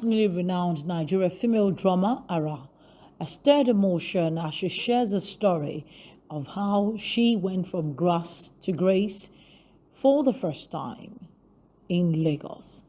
internationally renowned Nigerian female drummer Ara has stirred emotion as she shares the story of how she went from grass to grace for the first time in Lagos.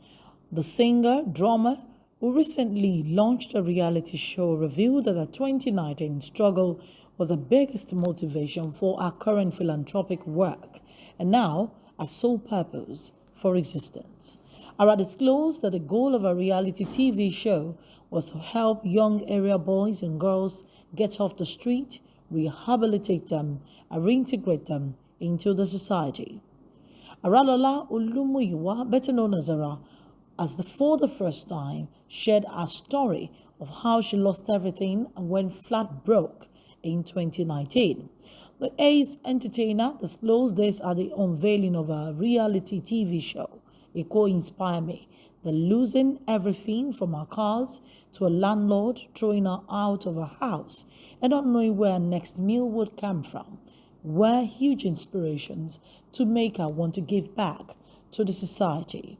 The singer, drummer, who recently launched a reality show, revealed that her 2019 struggle was the biggest motivation for her current philanthropic work and now her sole purpose for existence. Ara disclosed that the goal of a reality TV show was to help young area boys and girls get off the street, rehabilitate them, and reintegrate them into the society. Aralola Olumuyiwa, better known as Ara, for the first time, shared her story of how she lost everything and went flat broke in 2019. The Ace entertainer disclosed this at the unveiling of a reality TV show, Eko Inspire Me, the losing everything from her cars to a landlord throwing her out of her house and not knowing where her next meal would come from, were huge inspirations to make her want to give back to the society.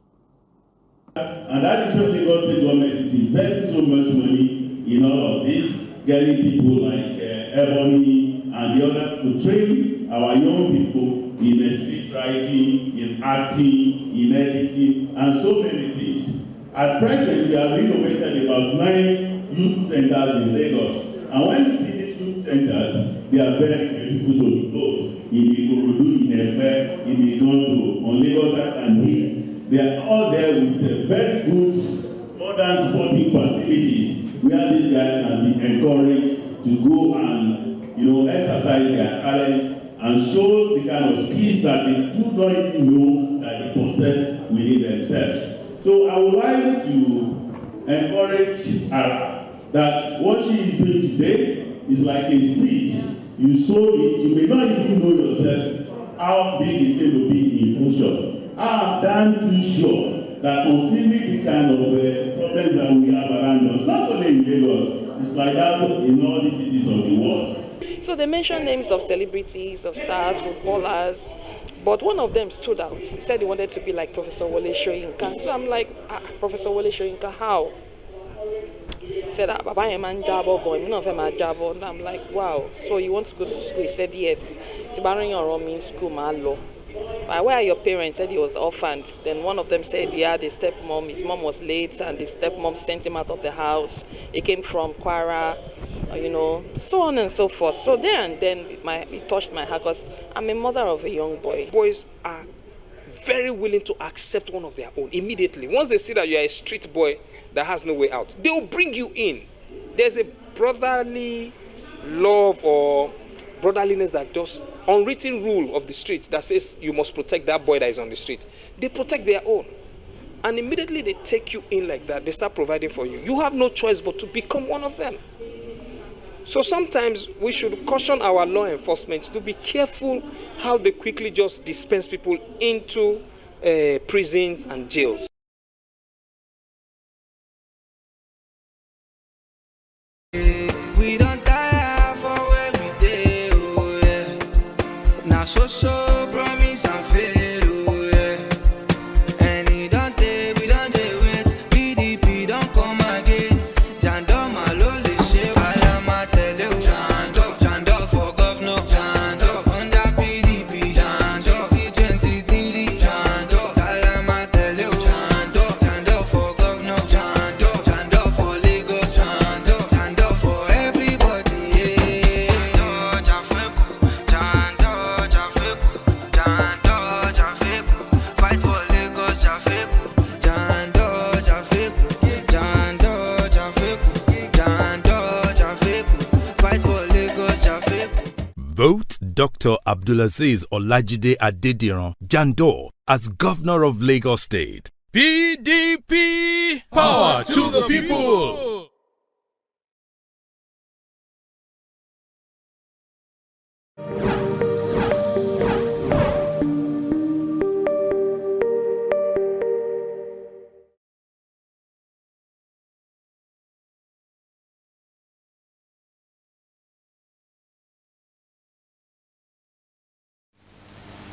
And that is what the Lagos State government is investing so much money in all of this, getting people like Ebony and the others to train our young people in script writing, in acting, in editing, and so many things. At present, we have renovated about 9 youth centers in Lagos. And when you see these youth centers, they are very beautiful to behold. In Ikorodu, in Efe, in Igondo, on Lagos and Hill. They are all there with very good modern sporting facilities where these guys can be encouraged to go and exercise their talents and show the kind of skills that they do not even know that they possess within themselves. So I would like to encourage her that what she is doing today is like a seed. You sow it, you may not even know yourself how big it's going to be in future. I'm damn too sure that considering the kind of problems that we have around us, not only in Lagos, it's like that in all the cities of the world. So they mentioned names of celebrities, of stars, footballers, but one of them stood out. He said he wanted to be like Professor Wole Soyinka. So I'm like, Professor Wole Soyinka, how? He said, Baba Eman Jabo, boy, me not my Jabo. And I'm like, wow. So you want to go to school? He said, yes. Tibaran your in school, my law. Where are your parents? Said he was orphaned. Then one of them said he had a stepmom. His mom was late, and the stepmom sent him out of the house. He came from Kwara, so on and so forth. So there and then, it touched my heart because I'm a mother of a young boy. Boys are very willing to accept one of their own immediately. Once they see that you're a street boy that has no way out, they will bring you in. There's a brotherly love or brotherliness that just unwritten rule of the street that says you must protect that boy that is on the street. They protect their own. And immediately they take you in like that, they start providing for you. You have no choice but to become one of them. So sometimes we should caution our law enforcement to be careful how they quickly just dispense people into prisons and jails. We don't die for where we dey, oh yeah. Now so promise and fail, oh yeah. And we don't wait. PDP don't come again. Jando malo le she alama tele o. Jando for governor. Jando under PDP. Jando 2023. Jando alama tele o. Jando for governor. Jando for Lagos. Jando for everybody. Yeah. Jando Jafeku. Fight for Lagos. Jando Jafeku. Fight for Lagos. Jafeku. Vote Dr. Abdulaziz Olajide Adediran Jandor as Governor of Lagos State. PDP! Power to the people!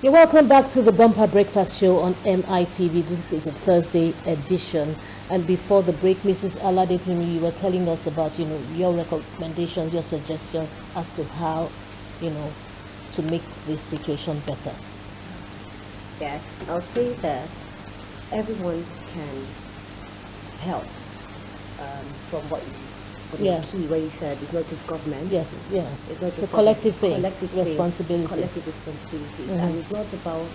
You're welcome back to the Bumper Breakfast Show on MITV. This is a Thursday edition. And before the break, Mrs. Aladepimi, you were telling us about, your recommendations, your suggestions as to how, to make this situation better. Yes, I'll say that everyone can help from what Yeah. the key where you said it's not just government. Yes, yeah. It's not It's a just collective thing, collective things, responsibility. collective responsibilities, and it's not about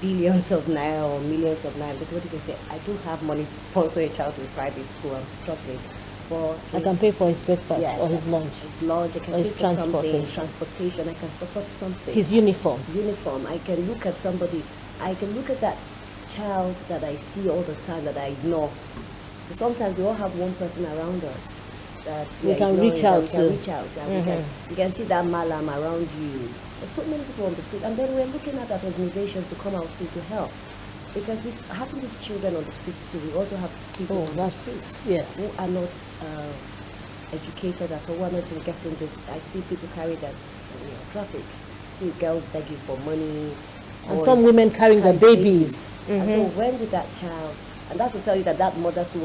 billions of naira or millions of naira. Because what you can say, I do have money to sponsor a child in private school. I'm struggling, but I can pay for his breakfast yes, or his lunch, his lunch. I can or pay his for something, transportation. I can support something. his uniform. Uniform. I can look at somebody. I can look at that child that I see all the time that I ignore. Sometimes we all have one person around us that We are can ignoring, reach that out we to. can reach out. And you can see that malam around you. There's so many people on the street, and then we're looking at that organizations to come out to help. Because we having these children on the streets too, we also have people Oh, on the that's, streets yes. who are not educated at all, who are not even getting this. I see people carry that traffic. See girls begging for money. And boys some women carrying their babies. And so when did that child, and that's to tell you that that mother too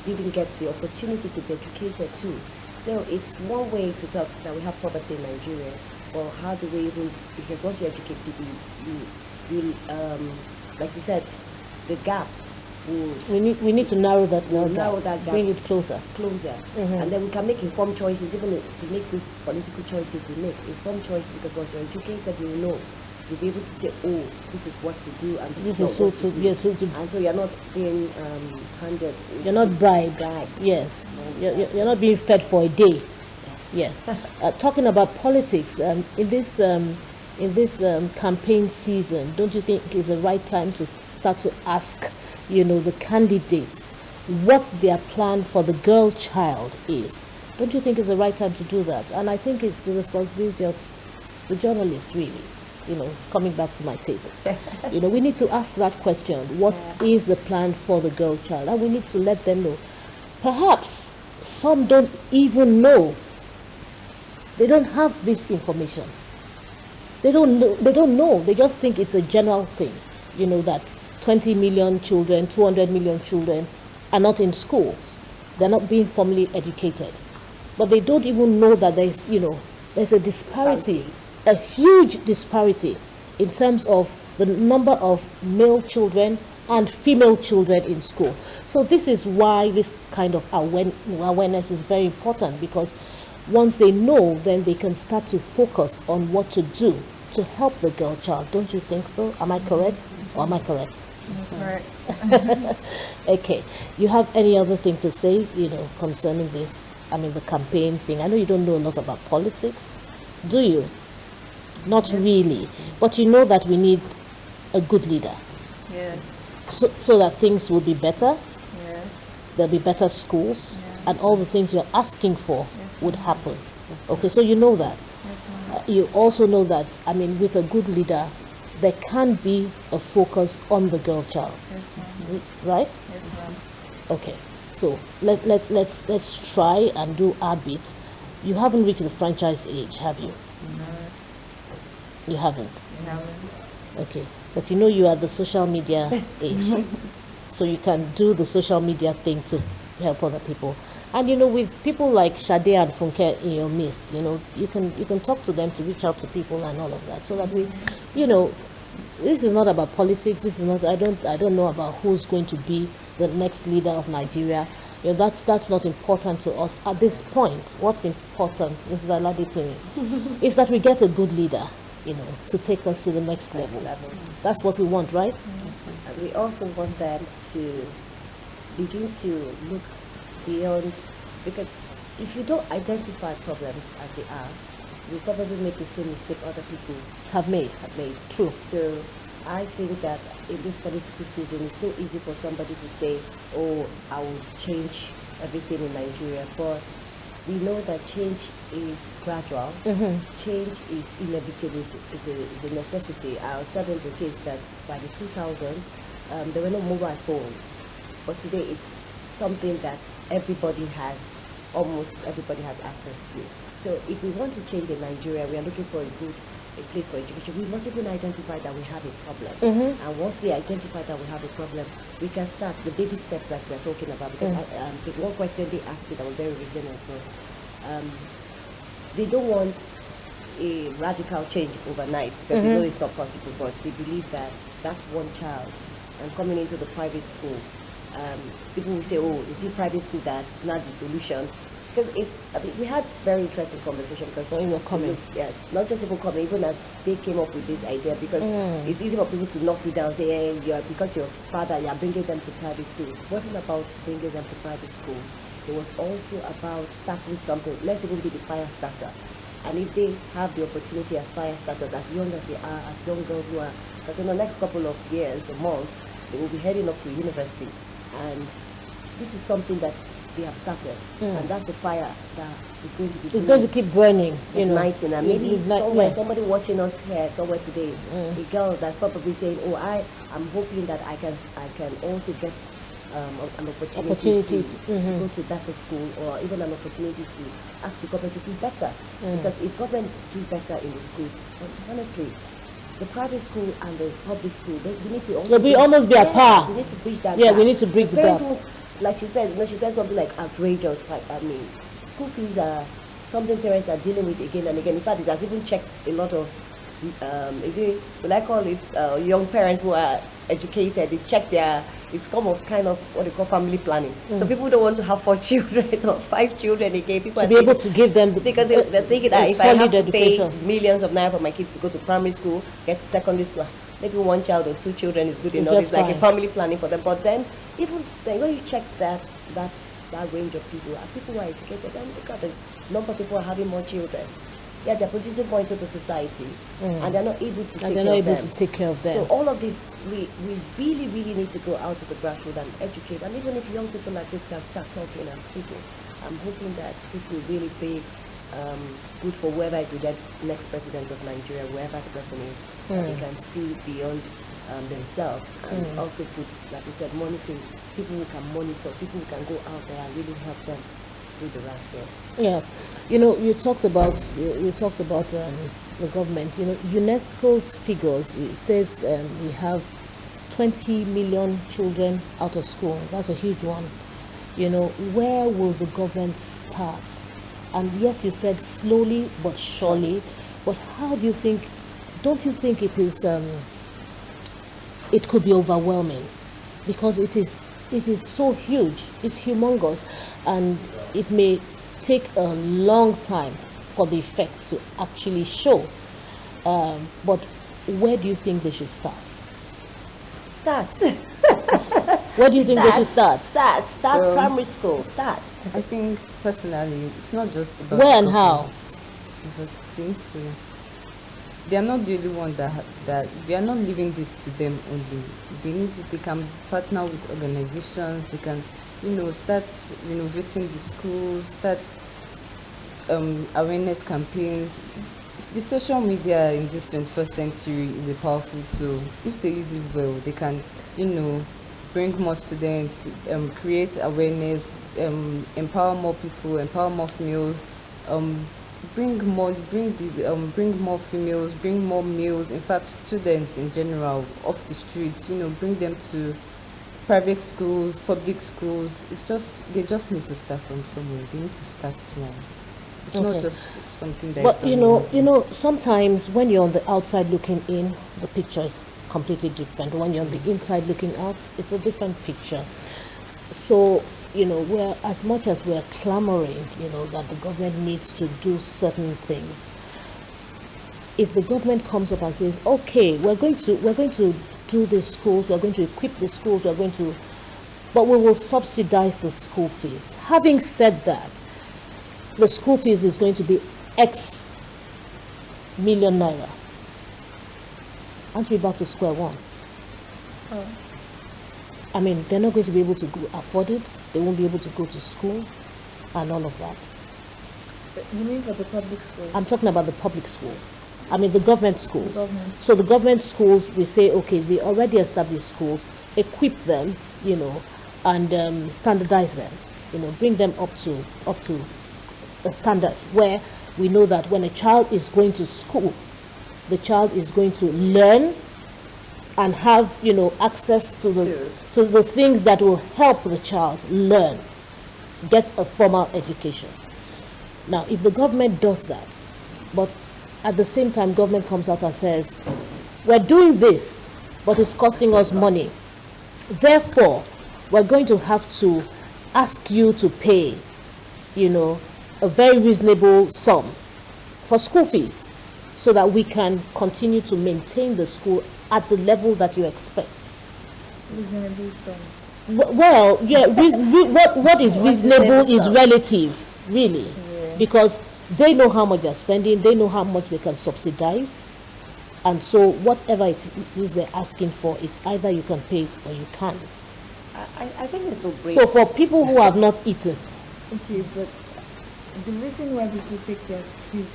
didn't get the opportunity to be educated too. So it's one way to talk that we have poverty in Nigeria, but how do we even, because once you educate people, you like you said, the gap will We need to narrow that down, narrow that gap. bring it closer. And then we can make informed choices, even to make these political choices we make, informed choices, because once you're educated, you know. You'll be able to say, oh, this is what to do, and this is not so what to do. And so you're not being handed. You're not bribed. Yes. You're not being fed for a day. Yes. Talking about politics, in this campaign season, don't you think it's the right time to start to ask, the candidates what their plan for the girl child is? Don't you think it's the right time to do that? And I think it's the responsibility of the journalists, really. It's coming back to my table. We need to ask that question. What is the plan for the girl child? And we need to let them know. Perhaps some don't even know. They don't have this information. They don't know. They just think it's a general thing. That 20 million children, 200 million children are not in schools. They're not being formally educated. But they don't even know that there's a disparity. A huge disparity in terms of the number of male children and female children in school. So this is why this kind of awareness is very important, because once they know, then they can start to focus on what to do to help the girl child. Don't you think so? Am I correct? Or am I correct? Correct. Okay. You have any other thing to say, concerning this? The campaign thing. I know you don't know a lot about politics. Do you? Not really, but you know that we need a good leader. Yes. So that things will be better. Yes. There'll be better schools, and all the things you're asking for would happen. Okay, so you know that. You also know that, with a good leader, there can be a focus on the girl child. Yes, right? Yes, ma'am. Okay, so let's try and do our bit. You haven't reached the franchise age, have you? You haven't? Okay. But you are the social media age. So you can do the social media thing to help other people. And with people like Sade and Funke in your midst, you can talk to them to reach out to people and all of that. So that we, this is not about politics. This is not, I don't know about who's going to be the next leader of Nigeria. That's not important to us at this point. What's important, Mrs. Aladepimi, is that we get a good leader, to take us to the next level. That's what we want, right? And we also want them to begin to look beyond, because if you don't identify problems as they are, you probably make the same mistake other people have made. True. So I think that in this political season, it's so easy for somebody to say, oh, I will change everything in Nigeria, but we know that change is gradual. Change is inevitable, is a necessity. I was studying the case that by the 2000s, there were no mobile phones, but today it's something that almost everybody has access to. So if we want to change in Nigeria, we are looking for a good a place for education, we must even identify that we have a problem. And once we identify that we have a problem, we can start the baby steps that we are talking about. Because the one question they asked me that was very resonant was, they don't want a radical change overnight because they know it's not possible, but they believe that that one child and coming into the private school, people will say, oh, is it private school that's not the solution? Because we had very interesting conversation because yes, not just people coming, even as they came up with this idea, because it's easy for people to knock you down, say, hey, because your father, you're bringing them to private school. It wasn't about bringing them to private school. It was also about starting something. Let's even be the fire starter. And if they have the opportunity as fire starters, as young as they are, as young girls who are, because in the next couple of years or months, they will be heading up to university. And this is something that they have started. And that's the fire that is going to be it's going to keep burning, igniting. And maybe somebody watching us here somewhere today, a girl that's probably saying, oh, I'm hoping that I can also get an opportunity to go to better school, or even an opportunity to ask the government to do better. Because if government do better in the schools, honestly, the private school and the public school, we need to also almost be at par. We need to bridge that gap. We need to bridge the gap. Like she said, she said something like outrageous. Like, I mean, school fees are something parents are dealing with again and again. In fact, it has even checked a lot of, will I call it, young parents who are educated. They check it's kind of what they call family planning. So people don't want to have 4 children or 5 children again. People to be able to give them because they're thinking that if I have to pay millions of naira for my kids to go to primary school, get to secondary school, maybe 1 child or 2 children is good enough. It's like a family planning for them. But then, even then, when you check that range of people who are educated, and look at the number of people who are having more children. Yeah, they're producing more into the society, and they're not able to take care of them. So all of this, we really, really need to go out to the grassroots and educate. And even if young people like this can start talking and speaking, I'm hoping that this will really be good for whoever is the next president of Nigeria, wherever the person is. They can see beyond themselves and also put, like you said, monitoring, people who can monitor, people who can go out there and really help them do the right thing. Yeah, you talked about the government. UNESCO's figures says we have 20 million children out of school. That's a huge one. Where will the government start? And yes, you said slowly but surely. But how do you think? Don't you think it is? It could be overwhelming, because it is so huge. It's humongous, and it may take a long time for the effect to actually show. But where do you think they should start? Where do you think they should start? Start primary school. Start. I think personally, it's not just about where and how. Because they are not the only one that we are not leaving this to them only. They can partner with organizations. They can start renovating the schools, start awareness campaigns. The social media in this 21st century is a powerful tool. If they use it well, they can, bring more students, create awareness, empower more people, empower more females, bring more females, bring more males. In fact, students in general off the streets, bring them to private schools, public schools. They just need to start from somewhere. They need to start small. It's not just something that. But sometimes when you're on the outside looking in, the picture is completely different. When you're on the inside looking out, it's a different picture. So we're, as much as we're clamoring, that the government needs to do certain things. If the government comes up and says, okay, we're going to do the schools, we're going to equip the schools, but we will subsidize the school fees. Having said that, the school fees is going to be X million naira. Aren't we back to square one? I mean, they're not going to be able to afford it. They won't be able to go to school and all of that. You mean for the public schools? I'm talking about the public schools. I mean, the government schools. So the government schools, we say, okay, the already established schools, equip them, and standardize them, bring them up to a standard where we know that when a child is going to school, the child is going to learn and have, access to the things that will help the child learn, get a formal education. Now, if the government does that, but at the same time government comes out and says, we're doing this, but it's costing us money, therefore we're going to have to ask you to pay, a very reasonable sum for school fees so that we can continue to maintain the school at the level that you expect. Reasonable sum. Well, yeah, what is reasonable is relative, really, because they know how much they're spending, they know how much they can subsidize, and so whatever it is they're asking for, it's either you can pay it or you can't. I think it's no break. So for people who have not eaten, Okay, but the reason why people take their kids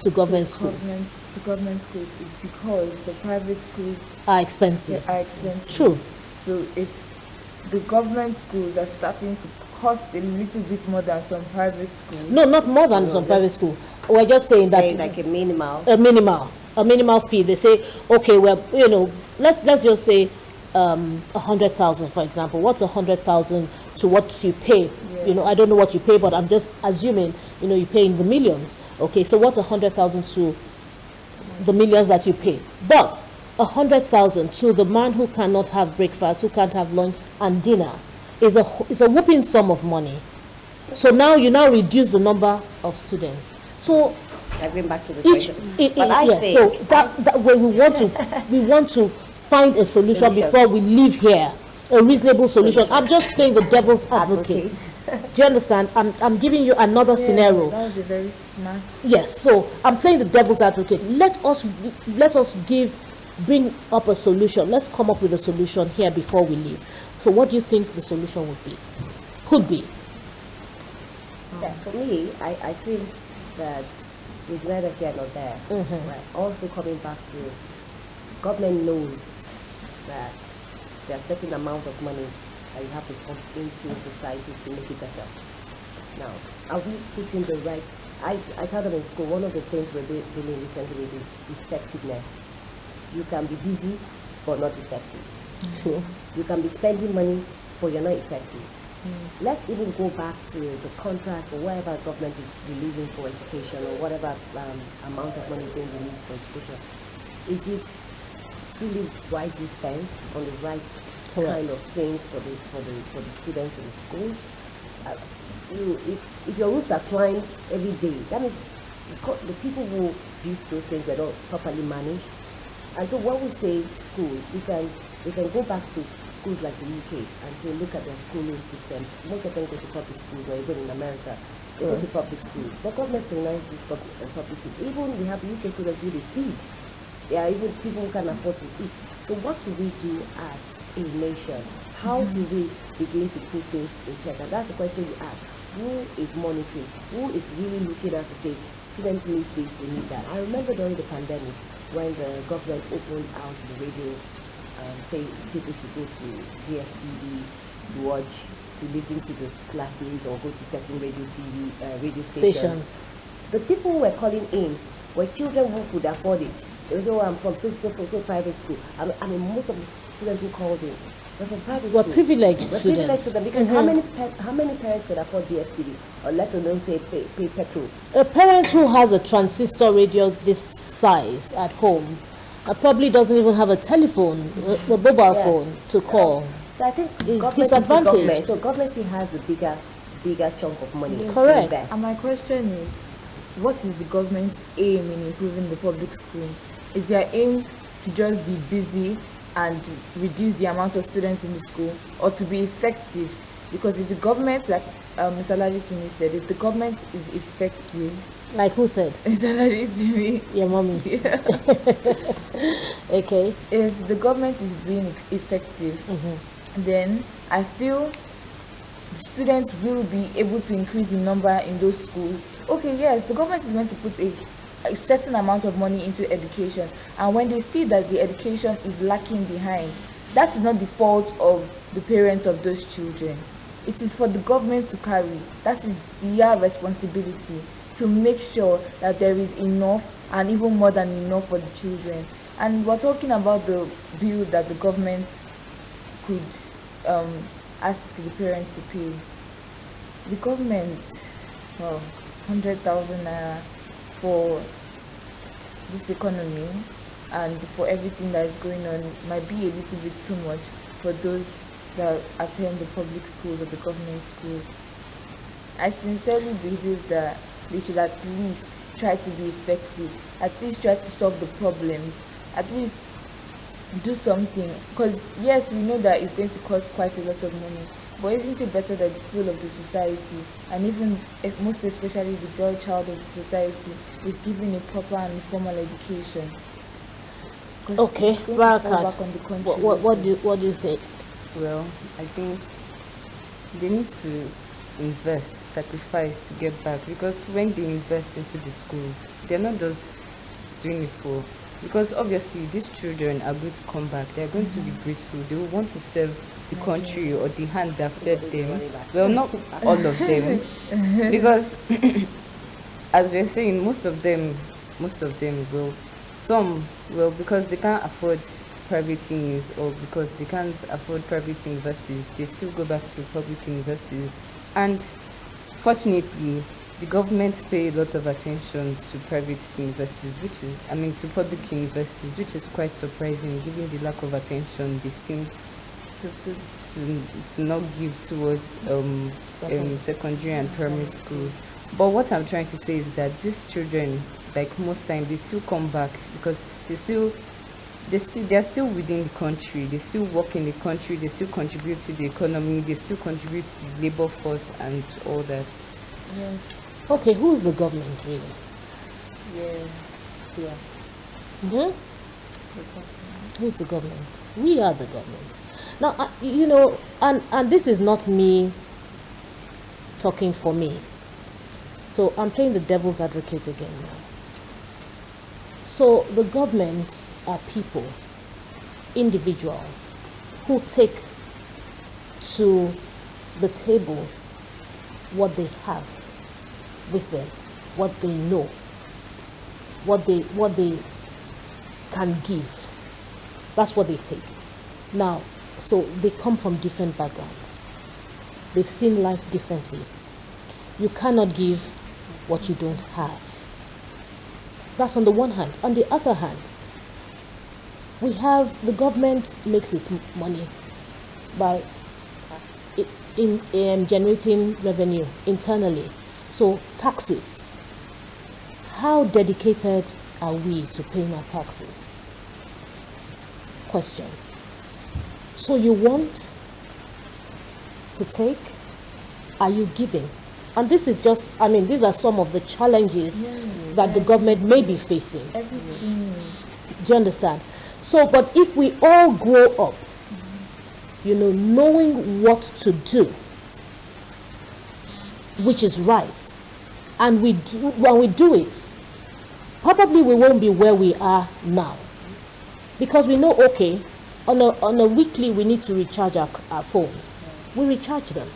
to government schools to government schools is because the private schools are expensive. True. So if the government schools are starting to cost a little bit more than some private schools. No, not more than some private school. We're just saying that like a minimal fee. They say, okay, well, let's just say 100,000, for example. What's 100,000 to what you pay? I don't know what you pay, but I'm just assuming, you pay in the millions. Okay, so what's 100,000 to the millions that you pay? But 100,000 to the man who cannot have breakfast, who can't have lunch and dinner, is a whooping sum of money. So now you reduce the number of students. So I bring back to the question. So that way we want to find a solution before we leave here, a reasonable solution. I'm just playing the devil's advocate. Do you understand? I'm giving you another scenario. That was a very smart. Yes. So I'm playing the devil's advocate. Let us bring up a solution. Let's come up with a solution here before we leave. So what do you think the solution would be? Could be. Yeah, for me, I think that it's neither here nor there. Right. Also coming back to government knows that there are certain amount of money that you have to put into society to make it better. Now, are we putting the right? I tell them in school, one of the things we're dealing recently with is effectiveness. You can be busy but not effective. True. You can be spending money but you're not effective. Let's even go back to the contracts or whatever government is releasing for education or whatever amount of money being released for education. Is it truly wisely spent on the right kind of things for the students in the schools? If your roofs are climbed every day, that means the people who built those things were not properly managed. And so when we say schools, we can go back to schools like the UK and say, look at their schooling systems. Most of them go to public schools, or even in America, they go to public schools. The government finances this public school. Even we have UK students who they feed. There are even people who can afford to eat. So what do we do as a nation? How do we begin to put things in check? And that's the question we ask. Who is monitoring? Who is really looking at to say, students need this, they need that? I remember during the pandemic, when the government opened out the radio, say people should go to DSTV to watch, to listen to the classes or go to certain radio stations. The people who were calling in were children who could afford it. They would say, oh, I'm from so private school. I mean, most of the students who called in were from private school. Privileged students. Because how many parents could afford DSTV, or let alone say pay petrol? A parent who has a transistor radio this size at home probably doesn't even have a telephone, a mobile phone to call. So I think it's disadvantaged. So government still has a bigger chunk of money. Correct. And my question is, what is the government's aim in improving the public school? Is their aim to just be busy and reduce the amount of students in the school, or to be effective? Because if the government, like Mr. Laditimi said, if the government is effective, like who said? Mr. Laditimi. Your mommy. Yeah. Okay. If the government is being effective, then I feel the students will be able to increase in number in those schools. Okay, yes, the government is meant to put a certain amount of money into education, and when they see that the education is lacking behind, that is not the fault of the parents of those children. It is for the government to carry. That is their responsibility, to make sure that there is enough and even more than enough for the children. And we're talking about the bill that the government could ask the parents to pay. The government, 100,000 naira for this economy and for everything that is going on might be a little bit too much for those that attend the public schools or the government schools. I sincerely believe that they should at least try to be effective, at least try to solve the problems, at least do something. Because yes, we know that it's going to cost quite a lot of money, but isn't it better that the people of the society, and even most especially the girl child of the society, is given a proper and formal education? Okay, Barakat, what do you say? Well, I think they need to invest, sacrifice to get back, because when they invest into the schools, they're not just doing it for, because obviously these children are going to come back, they're going to be grateful, they will want to serve the country or the hand that fed them. Well, not all of them, because as we're saying, most of them will, some will, because they can't afford private unis or because they can't afford private universities, they still go back to public universities. And fortunately, the government pay a lot of attention to private universities, which is, to public universities, which is quite surprising given the lack of attention they seem to not give towards secondary and primary schools. But what I'm trying to say is that these children, like most times, they still come back because they're still within the country, they still work in the country, they still contribute to the economy, they still contribute to the labor force and all that. Yes. Okay, who's the government really? Yeah. Who's the government? We are the government. Now, and this is not me talking for me. So I'm playing the devil's advocate again now. So the government are people, individuals, who take to the table what they have with them, what they know, what they can give. That's what they take. Now, so they come from different backgrounds. They've seen life differently. You cannot give what you don't have. That's on the one hand. On the other hand, we have the government makes its money by generating revenue internally. So taxes. How dedicated are we to paying our taxes? Question. So you want to take? Are you giving? And this is just, these are some of the challenges that the government may be facing. Everything. Do you understand? So, but if we all grow up, knowing what to do, which is right, and when we do it, probably we won't be where we are now. Because we know, okay, on a weekly we need to recharge our phones. We recharge them.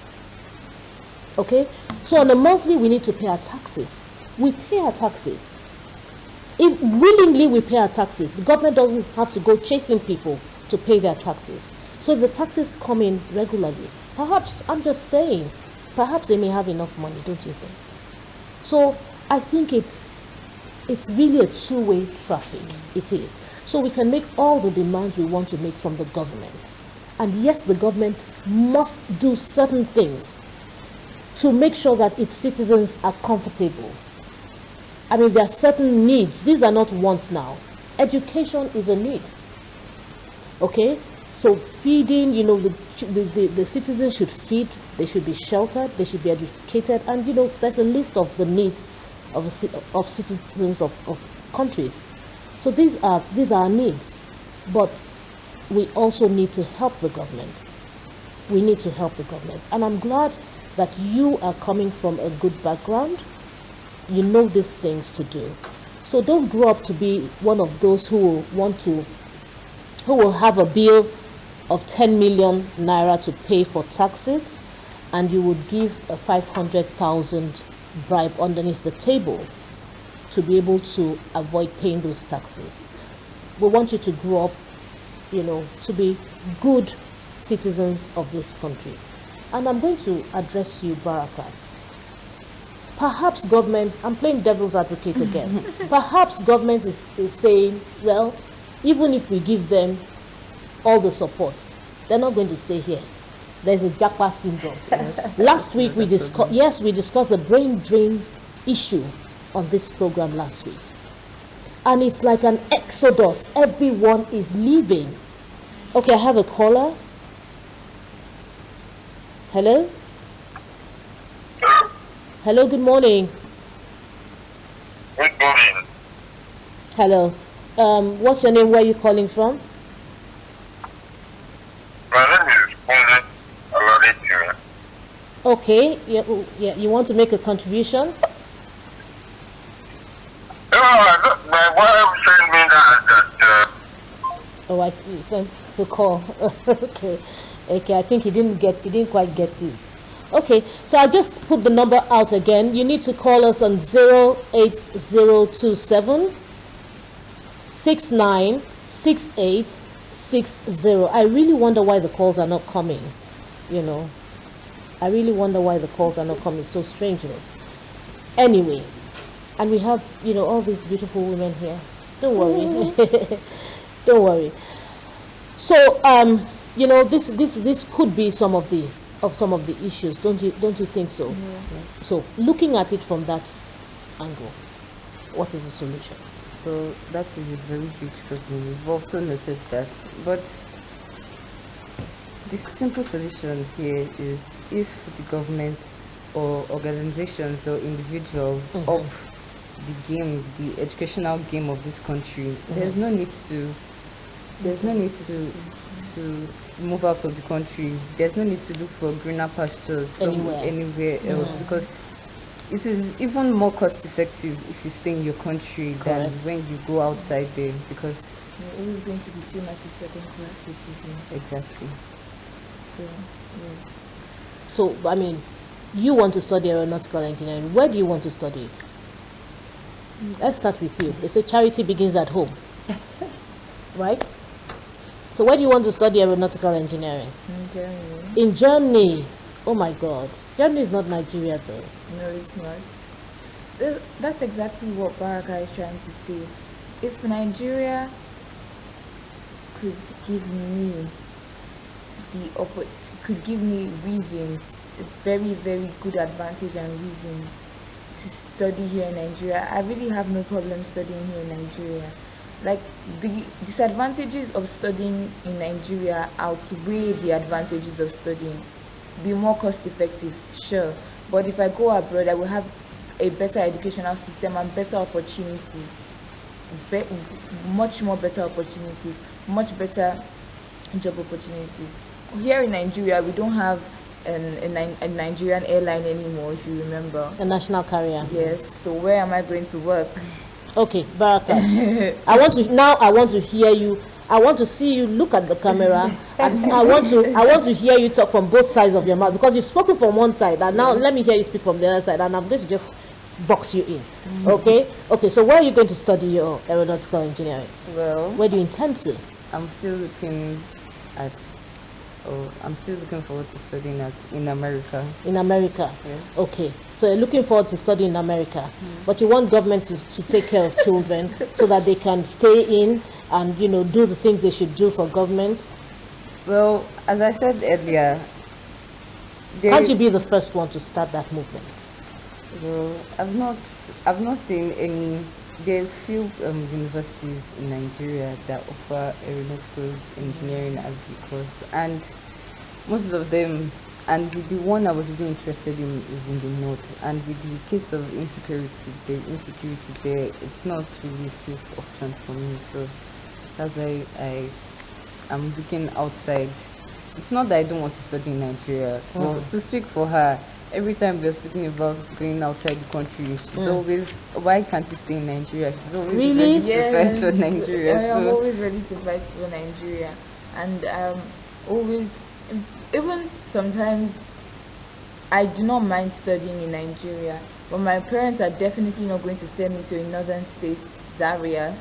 Okay? So on a monthly we need to pay our taxes. We pay our taxes. If willingly we pay our taxes, the government doesn't have to go chasing people to pay their taxes. So if the taxes come in regularly, perhaps, I'm just saying, perhaps they may have enough money, don't you think? So I think it's really a two-way traffic. It is. So we can make all the demands we want to make from the government. And yes, the government must do certain things to make sure that its citizens are comfortable. There are certain needs. These are not wants now. Education is a need. Okay? So feeding, the citizens should feed, they should be sheltered, they should be educated, and there's a list of the needs of citizens of countries. So these are our needs. But we also need to help the government. We need to help the government. And I'm glad that you are coming from a good background. You know these things to do. So don't grow up to be one of those who will have a bill of 10 million naira to pay for taxes, and you would give a 500,000 bribe underneath the table to be able to avoid paying those taxes. We want you to grow up, to be good citizens of this country. And I'm going to address you, Baraka. Perhaps government, I'm playing devil's advocate again, perhaps government is saying, well, even if we give them all the support, they're not going to stay here. There's a Japa syndrome. Last week we discussed the brain drain issue on this program last week. And it's like an exodus. Everyone is leaving. Okay, I have a caller. Hello? Hello, good morning. Good morning. Hello. What's your name? Where are you calling from? My name is Kunle Oladejo. Okay. Yeah. You want to make a contribution? No, my wife sent me that. Oh, you sent to call. Okay. I think he didn't quite get you. Okay, so I'll just put the number out again. You need to call us on 08027 696860. I really wonder why the calls are not coming. I really wonder why the calls are not coming so strangely. Anyway, and we have, all these beautiful women here. Don't worry. Don't worry. So, this could be some of the issues, don't you think so? Yeah. So looking at it from that angle, what is the solution? So that is a very huge problem. We've also noticed that. But the simple solution here is if the government or organizations or individuals up the educational game of this country, there's no need to move out of the country. There's no need to look for greener pastures anywhere else, because it is even more cost effective if you stay in your country than when you go outside there, because you're always going to be seen as a second-class citizen. Exactly. So, yes. So, I mean, you want to study aeronautical engineering. Where do you want to study it? Let's start with you. They say charity begins at home. Right? So where do you want to study aeronautical engineering? In Germany. In Germany? Oh my God. Germany is not Nigeria though. No, it's not. That's exactly what Baraka is trying to say. If Nigeria could give me reasons, a very, very good advantage and reasons to study here in Nigeria, I really have no problem studying here in Nigeria. Like, the disadvantages of studying in Nigeria outweigh the advantages of studying. Be more cost effective, sure, but if I go abroad, I will have a better educational system and better opportunities, much more better opportunities, much better job opportunities. Here in Nigeria, we don't have a Nigerian airline anymore, if you remember. A national carrier. Yes, so where am I going to work? Okay, Baraka. I want to hear you. I want to see you look at the camera, and I want to hear you talk from both sides of your mouth, because you've spoken from one side, and now let me hear you speak from the other side, and I'm going to just box you in. Okay? So where are you going to study your aeronautical engineering? Well, where do you intend to? I'm still looking forward to studying in America. In America? Yes. Okay. So you're looking forward to studying in America, but you want government to take care of children so that they can stay in and, do the things they should do for government? Well, as I said earlier... Can't you be the first one to start that movement? Well, I've not seen any... There are few universities in Nigeria that offer aeronautical engineering as a course, and most of them, and the one I was really interested in is in the north, and with the case of insecurity there, it's not really a safe option for me, so that's why I'm looking outside. It's not that I don't want to study in Nigeria, but to speak for her, every time we're speaking about going outside the country, she's always, why can't you stay in Nigeria? She's always ready to fight for Nigeria. I'm always ready to fight for Nigeria. And always, even sometimes I do not mind studying in Nigeria, but my parents are definitely not going to send me to a northern state, Zaria,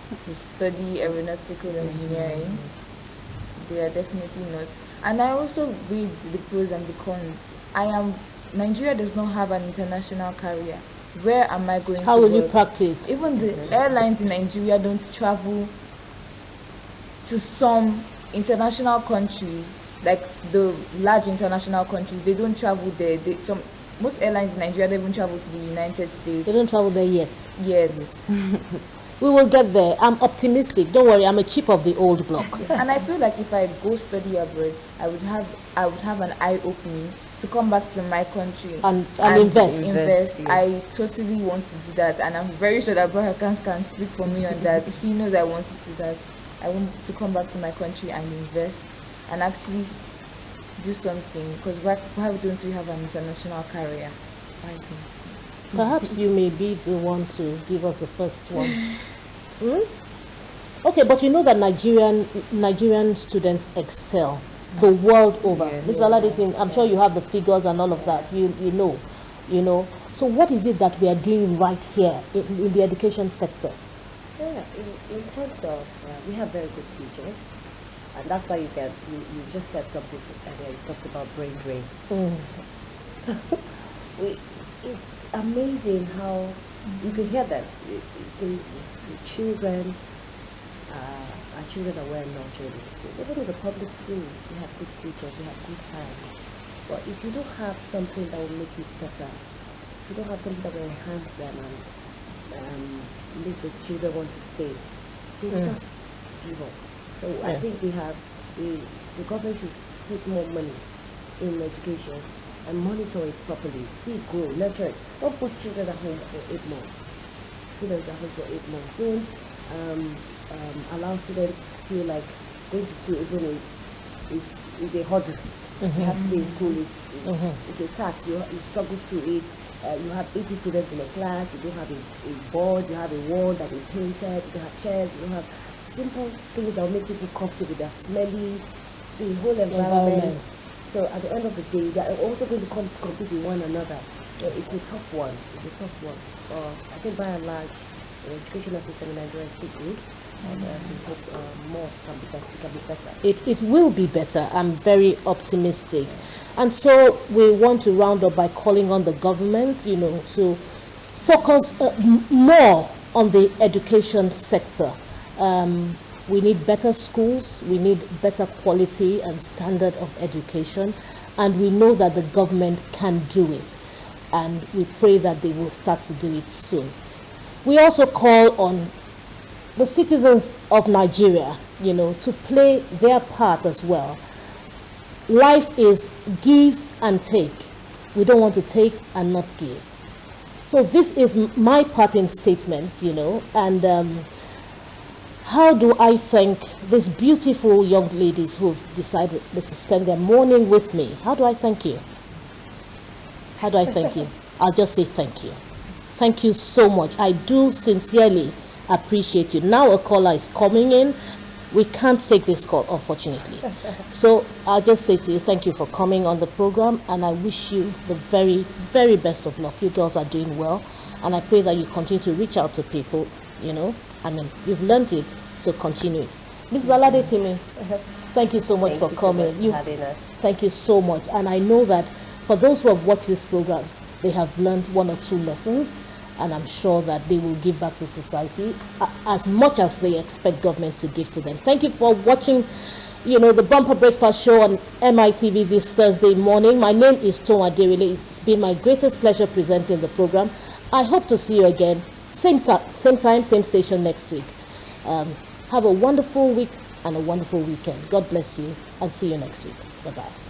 to study aeronautical engineering. They are definitely not. And I also read the pros and the cons. Nigeria does not have an international carrier. Where am I going to work? How will you practice? Even the airlines in Nigeria don't travel to some international countries, like the large international countries. They don't travel there. Most airlines in Nigeria don't even travel to the United States. They don't travel there yet. Yes. We will get there. I'm optimistic. Don't worry, I'm a chip of the old block. And I feel like if I go study abroad, I would have an eye opening to come back to my country and invest. Yes. I totally want to do that, and I'm very sure that Barakan can speak for me on that. He knows I want to do that. I want to come back to my country and invest and actually do something, because why don't we have an international carrier? Why don't we? Perhaps you may be the one to give us the first one. Okay, but you know that Nigerian students excel the world over. Mr. Alade, I'm sure you have the figures and all of that. You know. So what is it that we are doing right here in the education sector? Yeah, in terms of, we have very good teachers, and that's why you just said something earlier. You talked about brain drain. It's amazing how you can hear them. The children, our children are well nurtured in school. Even in the public school, we have good teachers, we have good hands. But if you don't have something that will make it better, if you don't have something that will enhance them and make the children want to stay, they just give up. So I think the government should put more money in education and monitor it properly, see it grow, nurture it. Don't put children at home for 8 months. Students at home for 8 months. Don't allow students to feel like going to school even is a hurdle. You have to be in school is a tax. You struggle through it. You have 80 students in a class. You don't have a board. You have a wall that is painted. You don't have chairs. You don't have simple things that will make people comfortable. They're smelly. The whole environment. So at the end of the day, they are also going to come to compete with one another. So it's a tough one. I think by and large, the educational system in Nigeria is still good. And we hope more can be better. It will be better. I'm very optimistic. And so we want to round up by calling on the government, to focus more on the education sector. We need better schools, we need better quality and standard of education, and we know that the government can do it, and we pray that they will start to do it soon. We also call on the citizens of Nigeria, to play their part as well. Life is give and take. We don't want to take and not give. So this is my parting statement, and how do I thank these beautiful young ladies who have decided to spend their morning with me? How do I thank you? How do I thank you? I'll just say thank you. Thank you so much. I do sincerely appreciate you. Now a caller is coming in. We can't take this call, unfortunately. So I'll just say to you, thank you for coming on the program, and I wish you the very, very best of luck. You girls are doing well, and I pray that you continue to reach out to people, you've learned it, so continue it. Mrs. Alade Timi, thank you so much for coming. So much for having us. Thank you so much. And I know that for those who have watched this program, they have learned 1 or 2 lessons, and I'm sure that they will give back to society as much as they expect government to give to them. Thank you for watching, the Bumper Breakfast Show on MITV this Thursday morning. My name is Tom Aderile. It's been my greatest pleasure presenting the program. I hope to see you again, same time, same station next week. Have a wonderful week and a wonderful weekend. God bless you, and see you next week. Bye-bye.